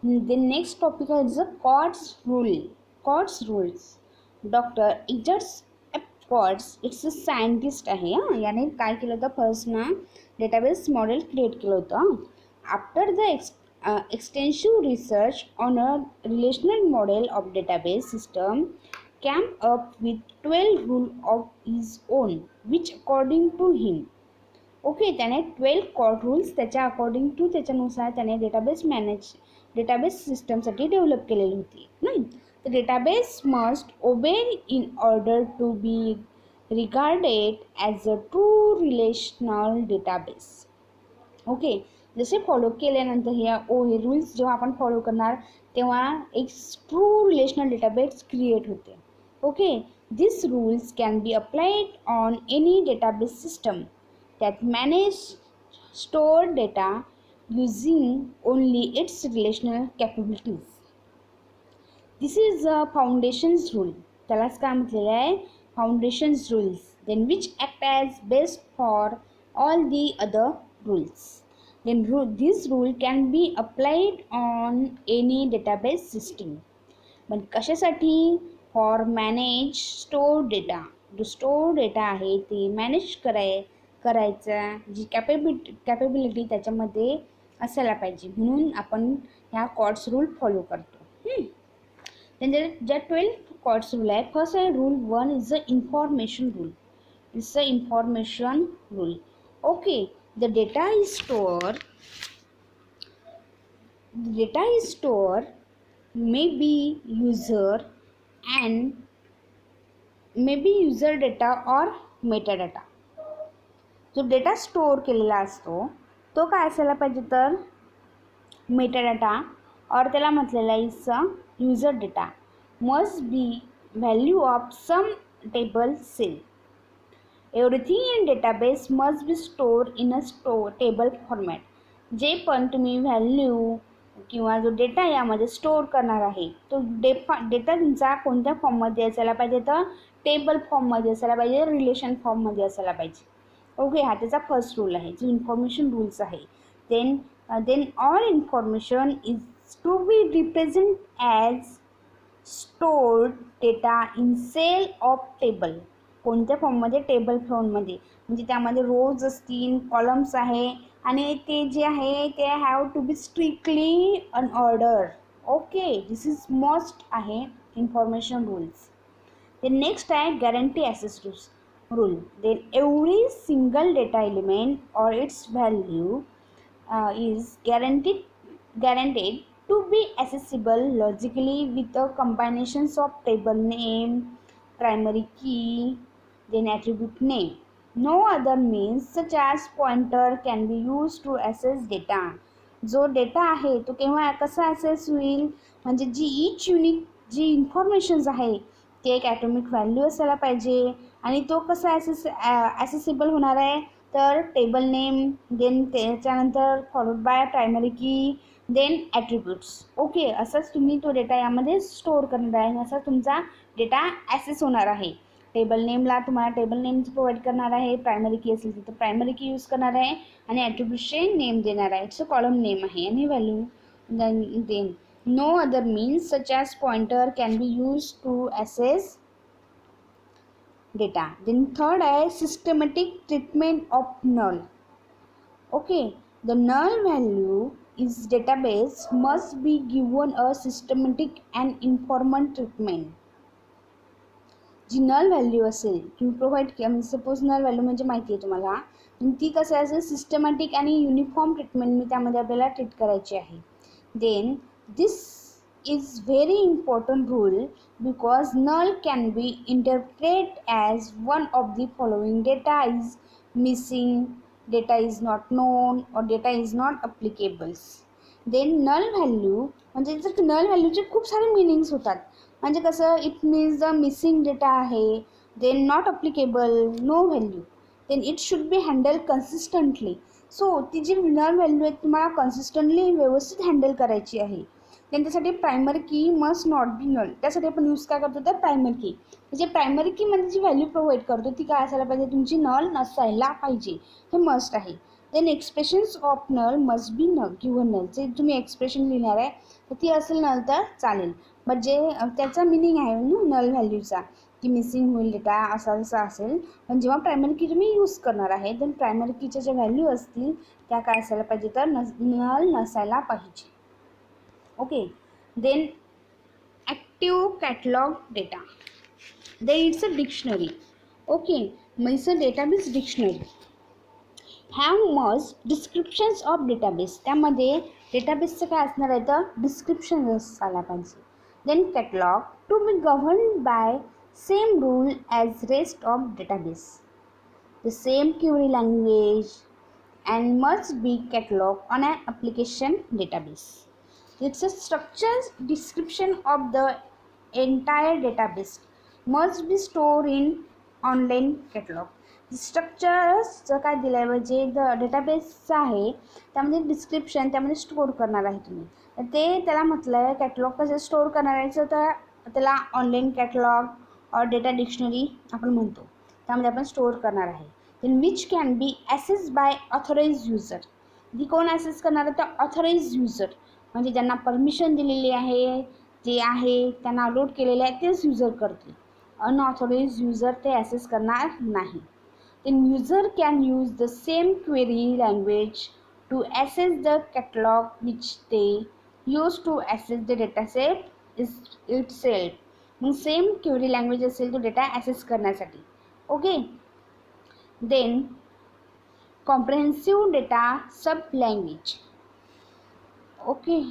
The next topic is the Court's rule. Court's rules. Doctor Edgar's Codd's it's a scientist आहे हां. याने काय केलं होतं फर्स्ट ना डेटाबेस मॉडेल क्रिएट केलं होतं. After the extensive research on a relational model of database system came up with 12 rules of his own which according to him. Okay, त्याने 12 कॉर्ड रूल्स त्याच्या अकॉर्डिंग टू त्याच्यानुसार त्याने database सिस्टमसाठी develop केलेली होती. तर database must obey in order to be regarded as a true relational database. Okay, जसे follow केल्यानंतर हे रूल्स जेव्हा आपण फॉलो करणार तेव्हा एक ट्रू रिलेशनल डेटाबेस क्रिएट होते. Okay, this rules can be applied on any database system that manage stored data using only its relational capabilities. This is a foundations rule. त्यालाच काय म्हटलेलं आहे, foundations rules, then which act as base for all the other rules. Then this rule can be applied on any database system. पण कशासाठी? For manage store data. जो store data आहे ते manage करायचा जी कॅपेबिलिटी त्याच्यामध्ये असायला पाहिजे, म्हणून आपण ह्या कॉर्ड्स रूल फॉलो करतो. त्यांच्या ज्या 12 कॉर्ड्स रूल आहे, फर्स्ट आहे rule 1 is the information rule. It's a information rule. Okay, the data is store may be user data or metadata. जो डेटा स्टोअर केलेला असतो तो काय असायला पाहिजे तर मेटाडाटा, और त्याला म्हटलेला is user data must be value of some table cell. Everything in database must be store in a table format. जे पण तुम्ही व्हॅल्यू किंवा जो डेटा यामध्ये स्टोअर करणार आहे तो डेटा तुमचा कोणत्या फॉर्ममध्ये असायला पाहिजे तर टेबल फॉर्ममध्ये असायला पाहिजे, रिलेशन फॉर्ममध्ये असायला पाहिजे. ओके, हा त्याचा फर्स्ट रूल आहे जो इन्फॉर्मेशन रूल्स आहे. Then all information is to be represent as stored data in cell of table. कोणत्या फॉर्ममध्ये? टेबल फॉर्ममध्ये. म्हणजे त्यामध्ये रोज असतील, कॉलम्स आहे आणि ते जे आहे ते have to be strictly in order. Okay, this is must आहे इन्फॉर्मेशन रूल्स. ते नेक्स्ट आहे guarantee access rule. Then every single data element और its value is guaranteed to be accessible logically with a combinations of table name, primary key, then attribute name. No other means such as pointer can be used to access data. जो data आहे तो केव्हा कसा access होईल, म्हणजे जी etch unique जी informations आहे ते एक ॲटॉमिक व्हॅल्यू असायला पाहिजे. आणि तो कसा ॲसेसिबल होणार आहे तर टेबल नेम, देन त्याच्यानंतर फॉलोड बाय प्रायमरी की, देन ॲट्रिब्यूट्स. ओके, असंच तुम्ही तो डेटा यामध्ये स्टोअर करणार आहे, असा तुमचा डेटा ॲक्सेस होणार आहे. टेबल नेमला तुम्हाला टेबल नेम प्रोव्हाइड करणार आहे, प्रायमरी की असेल तर प्रायमरी की यूज करणार आहे आणि ॲट्रिब्यूटचे नेम देणार आहे. इट्स अ कॉलम नेम आहे आणि value. Then no other means such as pointer can be use to access data. Then third is systematic treatment of null. Okay, the null value is database must be given a systematic and informant treatment. जी null value असेल तुम्ही provide केली, suppose नल value म्हणजे माहिती आहे तुम्हाला, ती कसं असेल सिस्टमॅटिक आणि युनिफॉर्म ट्रीटमेंट मी त्यामध्ये आपल्याला ट्रीट करायची आहे. Then this is very important rule because null can be interpreted as one of the following: data is missing, data is not known, or data is not applicable. Then null value म्हणजे जर null व्हॅल्यूचे खूप सारे meanings होतात. म्हणजे कसं, it means the missing data आहे, then not applicable, no value, then it should be handle consistently. So ती जी नल व्हॅल्यू आहे तुम्हाला कन्सिस्टंटली व्यवस्थित हँडल करायची आहे. त्यासाठी प्रायमरी की मस्ट नॉट बी नल. त्यासाठी आपण यूज काय करतो तर प्रायमरी की. म्हणजे प्रायमरी कीमध्ये जी व्हॅल्यू प्रोव्हाइड करतो ती काय असायला पाहिजे, तुमची नल नसायला पाहिजे, हे मस्ट आहे. Then expressions of null must be न गिव्हन नल. जे तुम्ही एक्सप्रेशन लिहिणार आहे तर ती असेल नल तर चालेल, बट जे त्याचा मिनिंग आहे ना नल व्हॅल्यूचा की मिसिंग होईल डेटा असा जसा असेल. पण जेव्हा प्रायमरी की तुम्ही यूज करणार आहे देन प्रायमरी कीच्या ज्या व्हॅल्यू असतील त्या काय असायला पाहिजे तर नल नसायला पाहिजे. Okay. Then active catalog data, then it's a dictionary. Okay, मग it's a database dictionary. Have must descriptions of database. त्यामध्ये डेटाबेसचं काय असणार आहे तर डिस्क्रिप्शन असायला पाहिजे. Then catalog to be govern by same rule as rest of database, the same query language and must be cataloged on an application database. It's a structured description of the entire database must be stored in online catalog. Structure काय दिलं आहे म्हणजे डेटाबेसचं आहे त्यामध्ये description त्यामध्ये store करणार आहे तुम्ही, तर ते त्याला म्हटलं आहे कॅटलॉग कसं स्टोअर करणार आहे तर त्याला ऑनलाईन कॅटलॉग और डेटा डिक्शनरी आपण म्हणतो, त्यामध्ये आपण स्टोअर करणार आहे. Then which can be access by authorize user. ती कोण ॲसेस करणार आहे तर ऑथोराइज युजर, म्हणजे ज्यांना परमिशन दिलेली आहे जे आहे त्यांना अपलोड केलेले आहे तेच युजर करतील, अनऑथोराइज युजर ते ॲसेस करणार नाही. Then user can use the same query language to access the catalog which they use to access the dataset itself. मग सेम क्वेरी लँग्वेज असेल तो डेटा ॲसेस करण्यासाठी. Okay. Then comprehensive data sub language. Okay.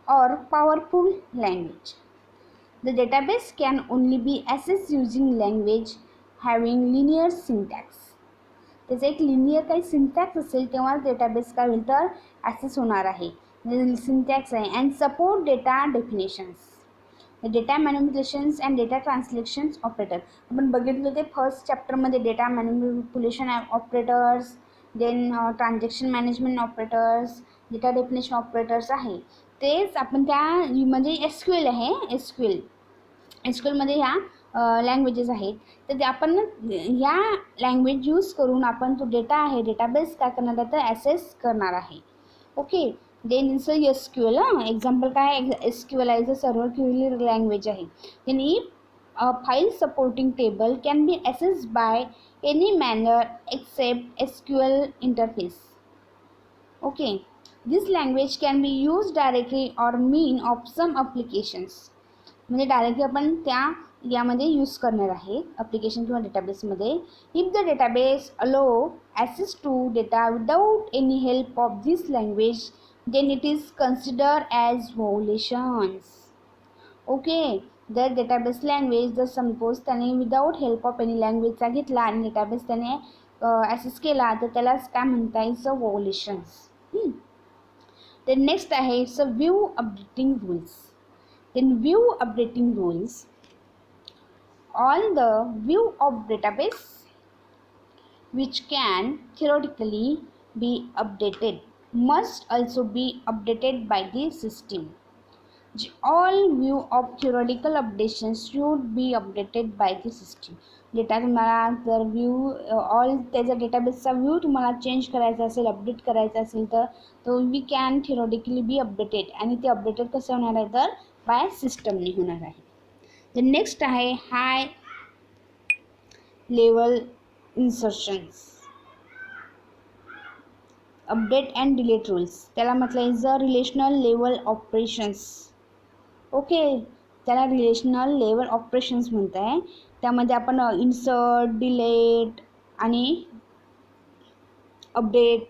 Or powerful language. The database can only be accessed using language having linear syntax. त्याचं एक linear काही syntax असेल तेव्हा database काय होईल तर ॲक्सेस होणार आहे, सिंटॅक्स आहे. And support data definitions, data manipulations and data translations operator. आपण बघितलं ते फर्स्ट चॅप्टरमध्ये data manipulation operators, then transaction management operators, data definition operators आहे. तेच आपण त्या म्हणजे SQL आहे, SQLमध्ये ह्या लँग्वेजेस आहेत. तर ते आपण ह्या लँग्वेज यूज करून आपण तो डेटा आहे डेटाबेस काय करणार आहे तर ॲसेस करणार आहे. Okay. Then it's SQL. Example काय SQL आहे इज सर्व्हर क्वेरी लँग्वेज आहे. Then if a file supporting table can be access by any manner except SQL interface. Okay. This language can be use directly or mean of some applications. म्हणजे directly आपण त्या यामध्ये use करणार आहे application किंवा डेटाबेसमध्ये. If the database allow access to data without any help of this language then it is considered as violations. Okay. जर database language जर सपोज त्याने विदाउट हेल्प ऑफ एनी लँग्वेजचा घेतला आणि डेटाबेस त्याने ॲसेस केला तर त्यालाच काय म्हणता येईल सो व्हायोलेशन्स. तर नेक्स्ट आहे it's a view updating rules. Then view updating rules, all the view of database which can theoretically be updated must also be updated by the system. All view of theoretical updations should be updated by the system. Data तुम्हाला जर all त्याचा डेटाबेसचा view तुम्हाला change करायचा असेल update करायचा असेल तर तो we can theoretically be updated, आणि ते अपडेटेड कसं होणार आहे तर बाय सिस्टमने होणार आहे. द नेक्स्ट आहे high level insertions, update and delete rules. त्याला म्हटलं is a relational level operations. Okay. त्याला रिलेशनल लेवल ऑपरेशन्स म्हणत आहे. त्यामध्ये आपण इन्सर्ट, डिलीट आणि अपडेट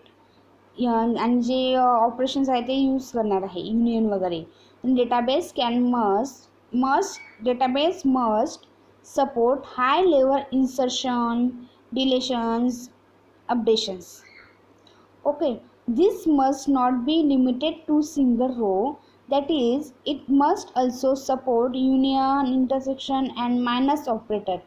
आणि जे ऑपरेशन्स आहे ते यूज करणार आहे, युनियन वगैरे. Database database must support high level insertion, deletions, updations. Okay, this must not be limited to single row, that is, it must also support union, intersection and minus operator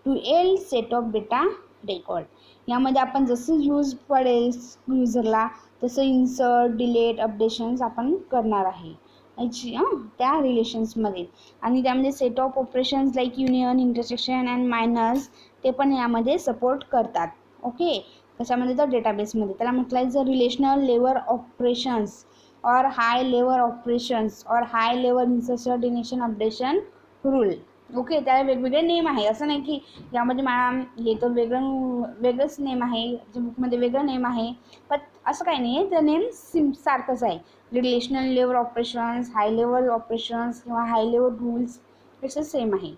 to L set of data record. यामध्ये आपण जसं use पडेल युजरला तसं insert, delete, अपडेशन्स आपण करणार आहे. याची त्या रिलेशन्समध्ये. आणि त्यामध्ये set of operations like union, intersection and minus ते पण यामध्ये सपोर्ट करतात. ओके, कशामध्ये तर डेटाबेसमध्ये. त्याला म्हटलं आहे जर रिलेशनल लेवल ऑपरेशन्स और हाय लेवल ऑपरेशन्स और high level insertion updation rule. Okay, त्याला वेगवेगळे नेम आहे. असं नाही की यामध्ये मॅम हे तर वेगळंच नेम आहे, बुकमध्ये वेगळं नेम आहे, पण असं काही नाही आहे. तर नेम सारखंच आहे. रिलेशनल लेवल ऑपरेशन्स, हाय लेवल ऑपरेशन्स किंवा हाय लेवल रूल्स तसं सेम आहे.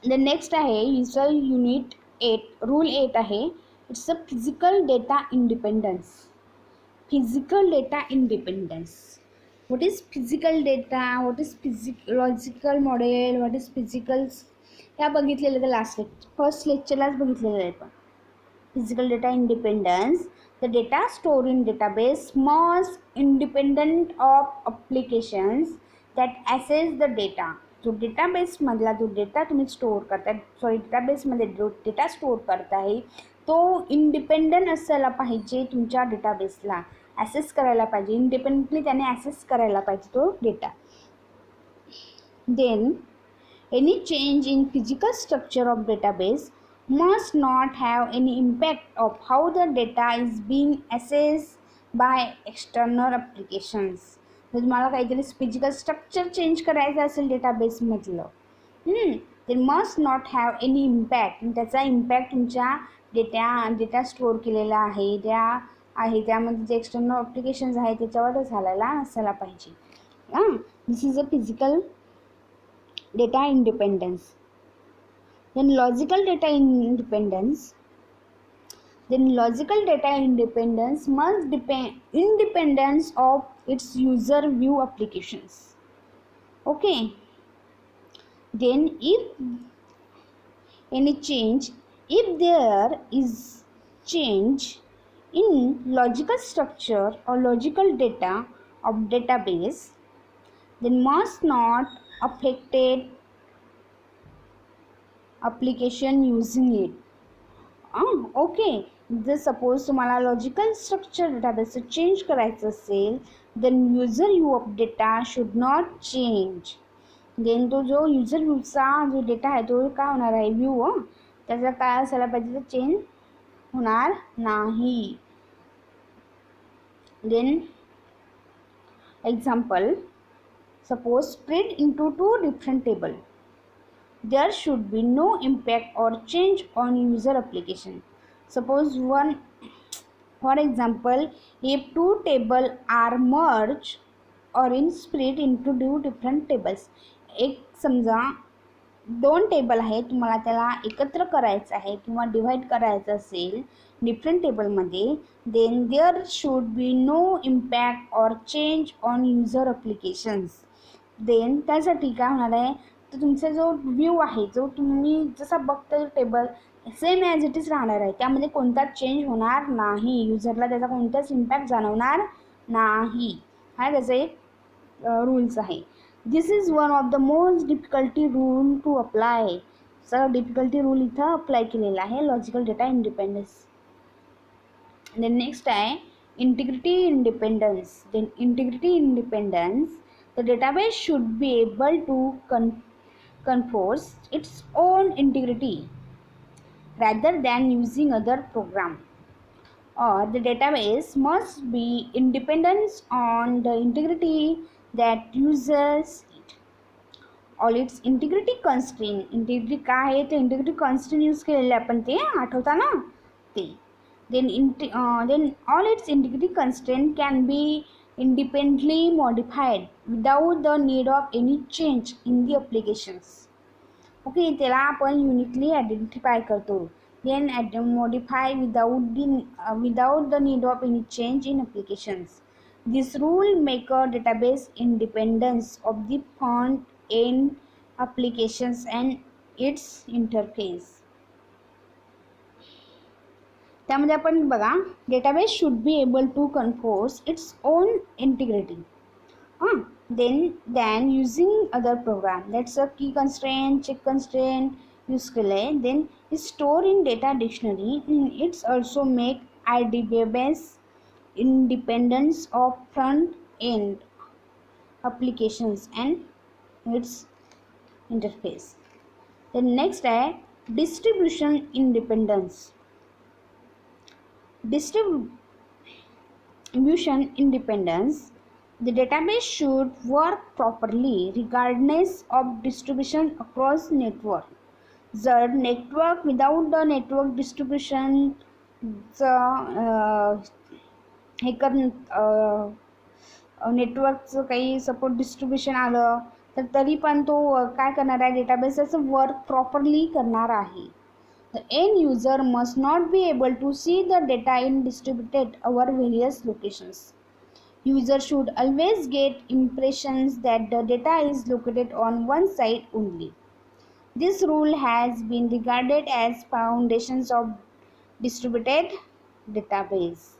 द नेक्स्ट आहे युजर युनिट 8 रूल 8 आहे. It's a physical data independence. Physical data independence. what is physical data, what is logical model, what is physical, ह्या बघितलेलं तर first लेक्चरलाच बघितलेलं आहे. पण physical data independence, the data store in database must independent of applications that assess the data. जो डेटाबेसमधला जो data तुम्ही store करताय, डेटाबेसमध्ये जो डेटा स्टोअर करताय तो इंडिपेंडंट असायला पाहिजे. तुमच्या डेटाबेसला ॲसेस करायला पाहिजे, इंडिपेंडेंटली त्याने ॲसेस करायला पाहिजे तो data. Then any change in physical structure of database must not have any impact of how the data is being accessed by external applications. जर तुम्हाला काहीतरी फिजिकल स्ट्रक्चर चेंज करायचं असेल डेटाबेसमधलं, ते must not have any impact. त्याचा impact तुमच्या data store केलेला आहे त्यामध्ये जे एक्सटर्नल ॲप्लिकेशन्स आहेत त्याच्यावर झालेला नसायला पाहिजे. This is a physical data independence. Then logical data independence must depend independence of its user view applications. Okay, then if there is change in logical structure or logical data of database, then must not affected application using it. Okay, जर suppose तुम्हाला logical structure database change करायचं असेल, then user view of data should not change. Then तो जो user व्ह्यूचा जो data आहे तो काय होणार आहे, व्यू त्याचा काय असायला पाहिजे, तर चेंज होणार नाही. Then example, suppose spread into two different tables, there should be no impact or change on user application. Suppose one, for example, if two tables are merged or in split into two different tables. एक समजा दोन table आहे, तुम्हाला त्याला एकत्र करायचं आहे किंवा डिवाइड करायचं असेल डिफरंट टेबलमध्ये, then there should be no impact or change on user applications. Then त्यासाठी काय होणार आहे, तर तुमचा जो व्ह्यू आहे, जो तुम्ही जसा बघता table same as it is राहणार आहे, त्यामध्ये कोणताच चेंज होणार नाही, युजरला त्याचा कोणताच इम्पॅक्ट जाणवणार नाही. हा त्याचा एक रूल्स आहे. This is one of the most difficulty rule to apply. Sir difficulty rule इथं अप्लाय केलेला आहे logical data independence. Then next आहे integrity independence. Then integrity independence, the database should be able to enforce its own integrity rather than using other program, or the database must be independent on the integrity that uses it. All its integrity constraint, integrity काय आहे ते integrity constraint use केलेले आपण ते आठवता ना ते. then all its integrity constraint can be independently modified without the need of any change in the applications. Okay, त्याला आपण युनिकली आयडेंटिफाय करतो. then modify without the need of any change in applications. This rule make a database independence of the front end applications and its interface. त्यामध्ये आपण बघा, database should be able to enforce its own integrity then using other program. That's a key constraint, check constraint use केलं आहे. Then store in data dictionary. Its also make database independence of front end. applications and its interface. The next is distribution independence. Distribution independence. The database should work properly regardless of distribution across network. जर network without the network डिस्ट्रीब्युशनचं हे कर नेटवर्कचं काही support distribution आलं तर तरी पण तो काय करणार आहे, डेटाबेसचं वर्क प्रॉपरली करणार आहे. The end user must not be able to see the data in distributed over various locations. User should always get impressions that the data is located on one site only. This rule has been regarded as foundations of distributed database.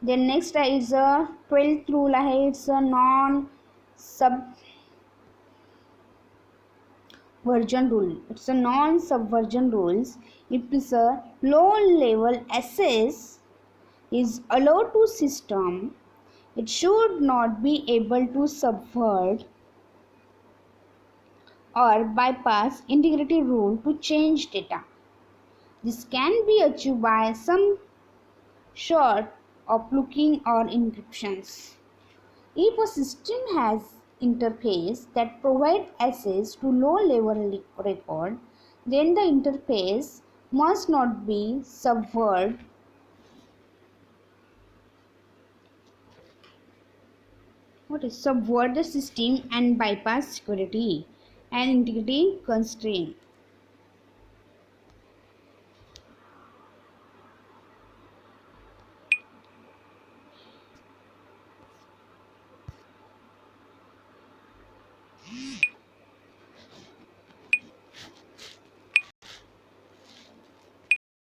Then next is a 12th rule. It's a non-subversion rule. It's a non-subversion rules. If it's a low-level access is allowed to system, it should not be able to subvert or bypass integrity rule to change data. This can be achieved by some sort of looking or encryptions. If a system has interface that provide access to low level record, then the interface must not be subvert the system and bypass security and integrity constraint.